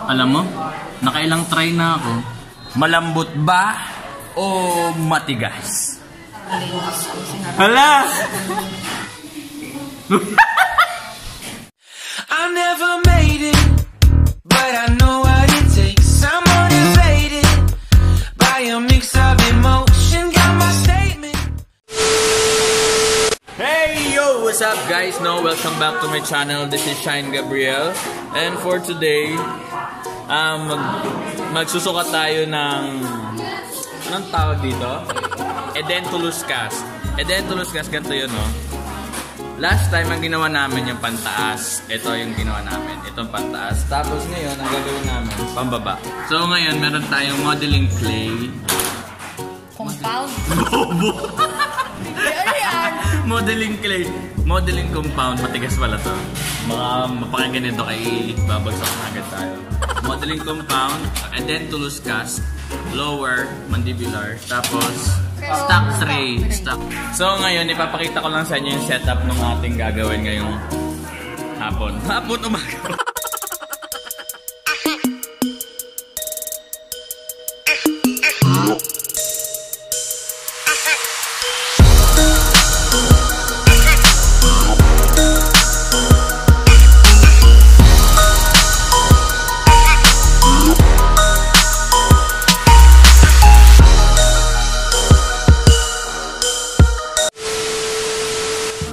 Alam mo, nakailang try na ako. Malambot ba o matigas? Hala! I never made it, but I know what it takes. I'm motivated by a mix of emotion. Got my statement. Hey yo, what's up guys? Welcome back to my channel. This is Shine Gabriel, and for today, magsusukat tayo ng anong tawag dito? Edentulous cast. Edentulous cast, ganito yun, no? Last time, ang ginawa namin yung pantaas. Ito yung ginawa namin. Itong pantaas. Tapos ngayon, ang gagawin namin, pambaba. So ngayon, meron tayong modeling clay. Compound? Bobo! Ano yan? Modeling clay. Modeling compound. Matigas pala to. Baka mapakinggan nito kay babagsak na agad tayo. Modeling compound. Edentulous cast. Lower mandibular. Tapos stock tray. So ngayon, ipapakita ko lang sa inyo yung setup ng ating gagawin ngayong hapon. Hapon, umaga.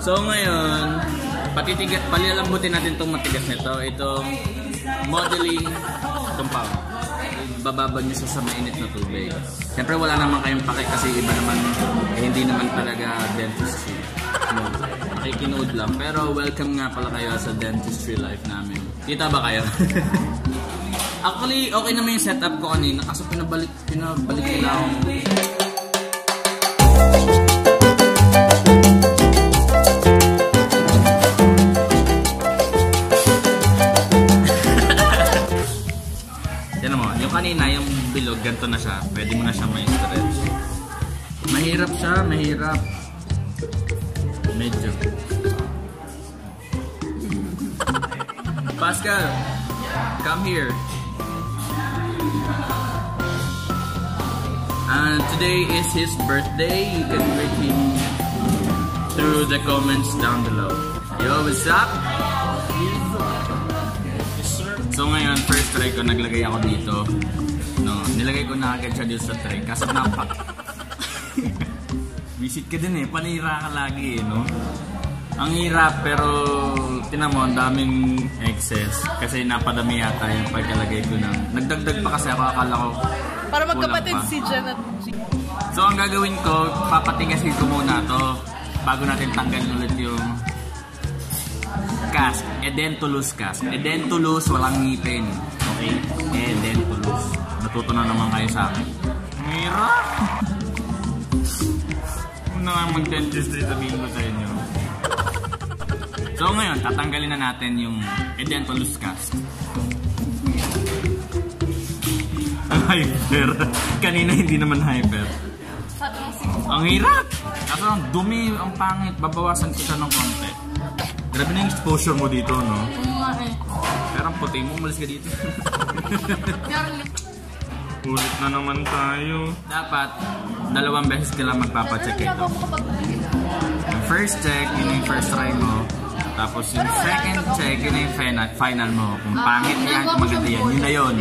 So ngayon, palilambutin natin itong matigas nito, itong modeling compound. Bababa nyo siya sa mainit na tubig. Siyempre wala naman kayong pake kasi iba naman, hindi naman talaga dentistry. Nakikinood lang. Pero welcome nga pala kayo sa dentistry life namin. Kita ba kayo? Actually, okay naman yung setup ko kanina kasi pinabalik nila akong kanina, yung bilog, ganito na siya. Pwede mo na siya may stretch. Mahirap siya, mahirap. Medyo. Pascal, come here. Today is his birthday. You can greet him through the comments down below. Yo, what's up? So ngayon, first try ko, naglagay ako dito. No, nilagay ko na agad siya dito sa tray. Kasi visit ka din eh, panira ka lagi eh, no? Ang hirap, pero tinan mo, ang daming excess. Kasi napadami yata yung pagkalagay ko ng nagdagdag pa kasi ako, akala ko para magkapatid si Jen at So ang gagawin ko, papatigasin ko muna to bago natin tanggalin ulit yung cast, edentulous cast. Edentulous, walang ngipin. Okay? Edentulous. Natuto na naman kayo sa akin. Hirap! Kung na nga mag-dentistry, sabihin ko sa inyo. So ngayon, tatanggalin na natin yung edentulous cast. Hyper. Kanina hindi naman hyper. Ang hirap! Kaso ang dumi, ang pangit. Babawasan ko siya ng konti. Grabe na yung exposure mo dito, no? Pero ang puti mo, umalis ka dito. Ulit na naman tayo. Dapat, 2 beses ka lang magpapacheck ito. Yung first check, yun yung first try mo. Tapos yung second check, yun yung final mo. Kung pangit yan, kung maganda yan, yun na yun.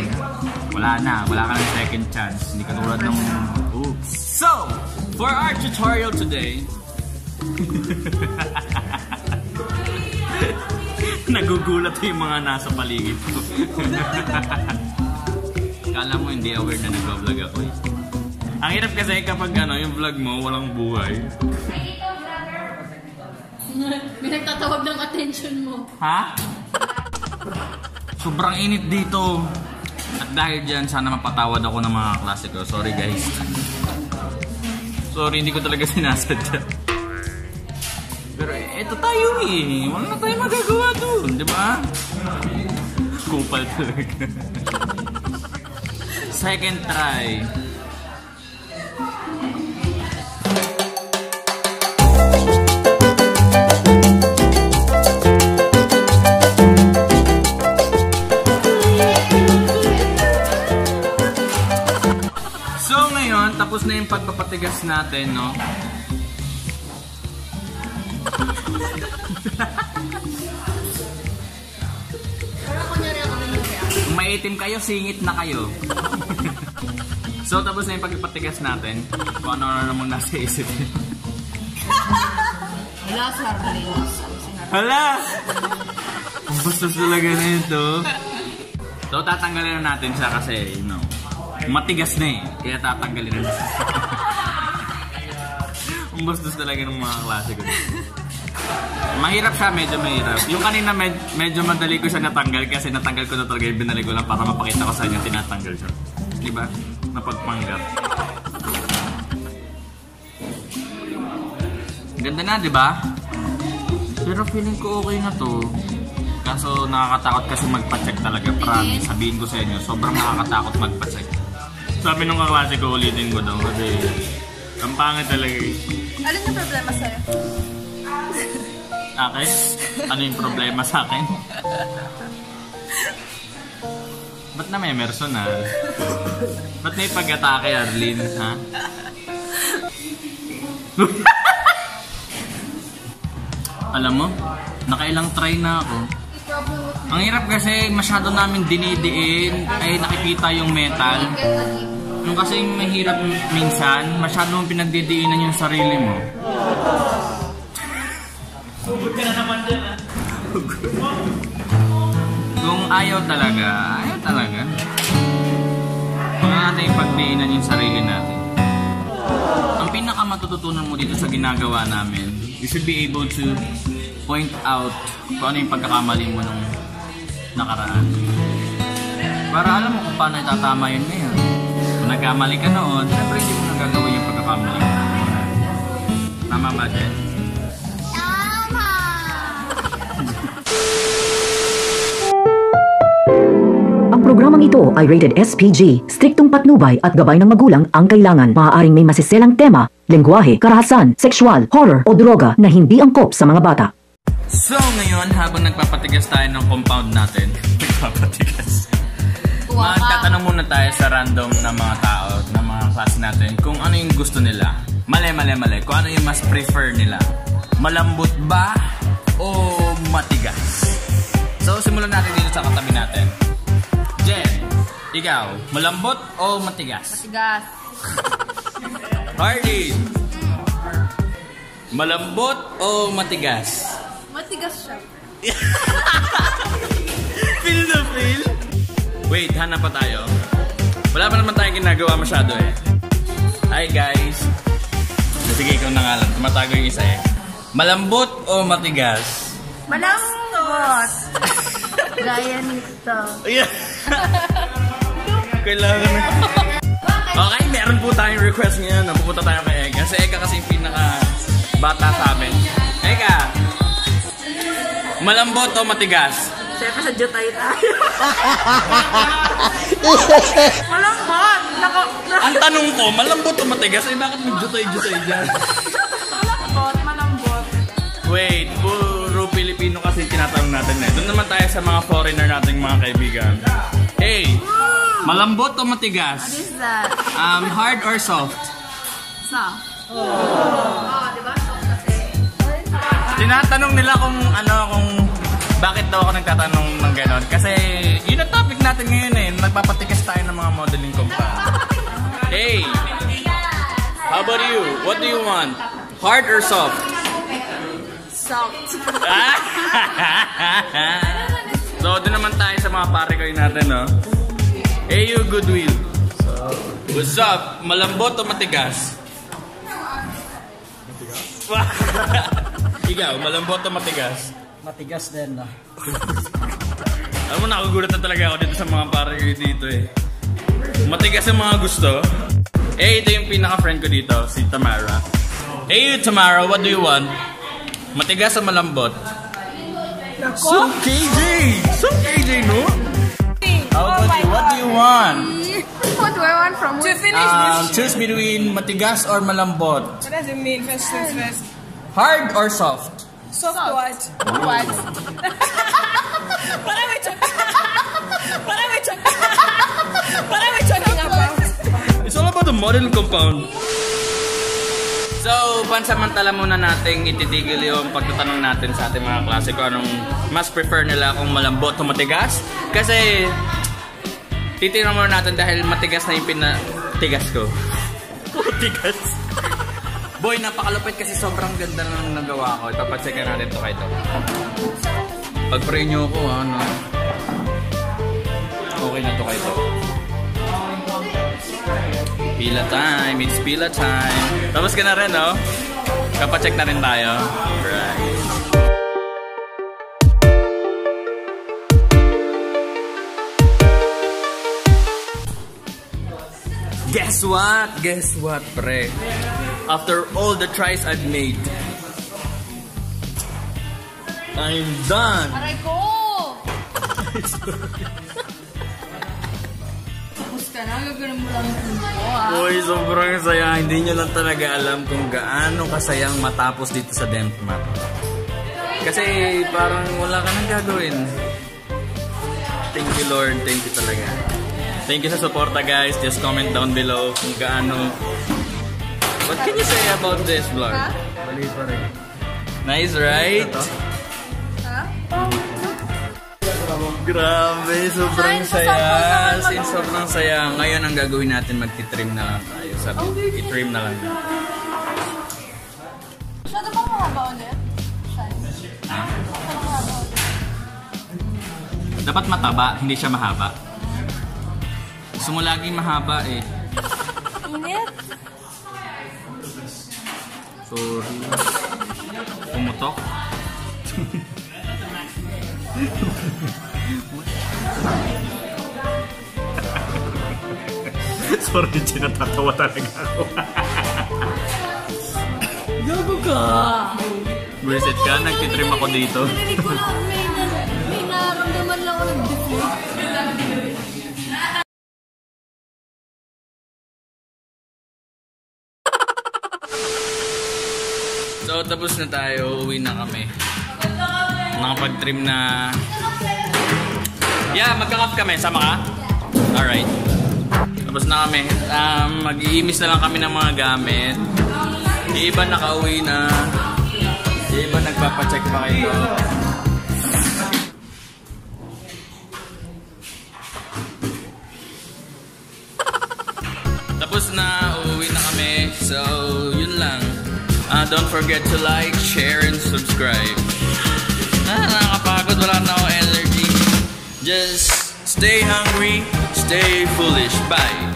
Wala ka ng second chance. Hindi ka tulad ng oops. So, for our tutorial today, nagugulat yung mga nasa paligid ko. Kala mo hindi aware na nag-vlog ako eh. Ang hirap kasi kapag yung vlog mo walang buhay. may nagtatawag ng attention mo. Ha? Sobrang init dito. At dahil dyan, sana mapatawad ako ng mga klase ko. Sorry guys. Sorry, hindi ko talaga sinasadya. Pero eto tayo eh. Wala na tayo magagawa doon, di ba? Kupal talaga. Second try. tapos na yung pagpapatigas natin, no? Parang kunyari ako nag-react. Kung maitim kayo, singit na kayo. So, tapos na yung pagpapatigas natin. Kung ano namang nasa isip. Wala, Sarley. Hala! Ang bastos talaga na ito. So, tatanggalin na natin siya kasi, you know, matigas na eh. Kaya tatanggalin na natin. Ang bastos talaga ng mga klase ko. Mahirap siya, medyo mahirap. Yung kanina medyo madali ko siya natanggal kasi natanggal ko na talaga yung binalik ko lang para mapakita ko sa inyo tinatanggal siya. Diba? Napagpanggap. Ganda na, diba? Pero feeling ko okay na to. Kaso nakakatakot kasi magpa-check talaga. Promise, sabihin ko sa inyo, sobrang nakakatakot magpa-check. Sabi nung kaklase ko, ulitin ko daw kasi ang pangit talaga eh. Ano yung problema sa'yo? Akin? Ano yung problema sa akin? Ba't na may personal? Ba't may pag-atake, Arlene? Ha? Alam mo, nakailang try na ako. Ang hirap kasi masyado namin dinidiin ay nakikita yung metal. Yung kasi mahirap minsan, masyado mong pinagdidiinan yung sarili mo. Hugot ka na naman dyan, ha? Kung ayaw talaga, huwag natin ipagdiinan yung sarili natin. Ang pinaka matututunan mo dito sa ginagawa namin, you should be able to point out kung ano yung pagkakamali mo nung nakaraan. Para alam mo kung paano itatama yun ngayon. Kung nagkamali ka noon, siyempre hindi mo nagagawin yung pagkakamali mo. Tama ba, Jen? Tama! Ang programang ito ay rated SPG. Striktong patnubay at gabay ng magulang ang kailangan. Maaaring may masiselang tema, lengguwahe, karahasan, sexual, horror o droga na hindi angkop sa mga bata. So ngayon, habang nagpapatigas tayo ng compound natin, magtatanong muna tayo sa random na mga tao, na mga class natin, kung ano yung gusto nila. Mali. Kung ano yung mas prefer nila. Malambot ba o matigas? So simulan natin dito sa katabi natin. Jen, ikaw, malambot o matigas? Matigas. Hardy, malambot o matigas? Matigas siya. Feel na feel? Wait, hanap pa tayo. Wala pa naman tayong ginagawa masyado eh. Hi guys. Sige, ikaw na nga lang. Tumatago yung isa eh. Malambot o matigas? Malambot. Gaya nito. Yeah. Kailangan na. Okay, meron po tayong request ngayon. Pupunta tayo kay Eka. Si Eka kasi yung pinaka bata sa amin. Eka, malambot o matigas? Siyempre sa jutay tayo. Malambot! Ang tanong ko, malambot o matigas? Eh, bakit may jutay-jutay dyan? Malambot. Wait, puro Pilipino kasi tinatanong natin eh. Doon naman tayo sa mga foreigner nating mga kaibigan. Hey, malambot o matigas? What is that? Hard or soft? Soft. Oh, diba? Soft kasi. Tinatanong nila kung bakit daw ako nagtatanong ng ganon. Kasi yun ang topic natin ngayon eh. Nagpapatigas tayo ng mga modeling compound. Hey, how about you? What do you want? Hard or soft? Soft. So, doon naman tayo sa mga pare-koy natin, no? Hey, you Goodwill. What's up? Malambot o matigas? Ikaw, malambot o matigas? Matigas din na. Alam mo, nakagulat na talaga ako dito sa mga pare-koy dito eh. Matigas ang mga gusto. Eh, ito yung pinaka-friend ko dito, si Tamara. Hey, Tamara, what do you want? Matigas o malambot? So KJ! So KJ, no? How about you? What do you want? What do I want from To finish this, Choose between matigas or malambot. what does it mean? First things first. Hard or soft? Soft what? What? What are we talking? What are we talking? What are we talking about? It's all about the model compound. So, pansamantala muna nating ititigil yung pagtatanong natin sa ating mga klase kung anong mas prefer nila, kung malambot o matigas. Kasi, titignan muna natin dahil matigas na yung pinatigas ko. Matigas? Boy, napakalupit kasi sobrang ganda ng nagawa ko. Ipapacheckan natin ito kayo. Pag-pray nyo ako, ano? Okay na ito kayo. Pila time, it's pila time. Tapos ka na rin, no? Kapacheck na rin tayo. Right. Guess what? Guess what, pre? After all the tries I've made, I'm done. Aray ko! Gagawin mo lang ito. Uy, sobrang saya. Hindi nyo lang talaga alam kung gaano kasayang matapos dito sa DenMat. Kasi parang wala ka nang gagawin. Thank you, Lord. Thank you talaga. Thank you sa suporta, guys. Just comment down below kung gaano. What can you say about this vlog? Mali pa rin. Nice, right? Grabe, sobrang saya. Sobrang saya. Ngayon ang gagawin natin, magti-trim na lang tayo. Sabi, i-trim na lang. Masyado bang mahaba ulit? Ha? Dapat mataba, hindi siya mahaba. Gusto mo laging mahaba eh. Init? Sorry. Pumutok. Sorry, natatawa talaga ako. Gago ka! Buisit ka, nagtitrim ako dito. Hindi ko lang, may naramdaman lang ako nag-deflate. So, tapos na tayo. Uwi na kami. Nakapag-trim na. Yeah, magkakap kami. Sama ka? Alright. Tapos na kami. Mag-iimis na lang kami ng mga gamit. Yung iba nakauwi na. Yung iba nagpapacheck pa kayo. Tapos na. Uuwi na kami. So, yun lang. Don't forget to like, share, and subscribe. Nakakapagod, wala na ako energy. Just stay hungry, stay foolish. Bye.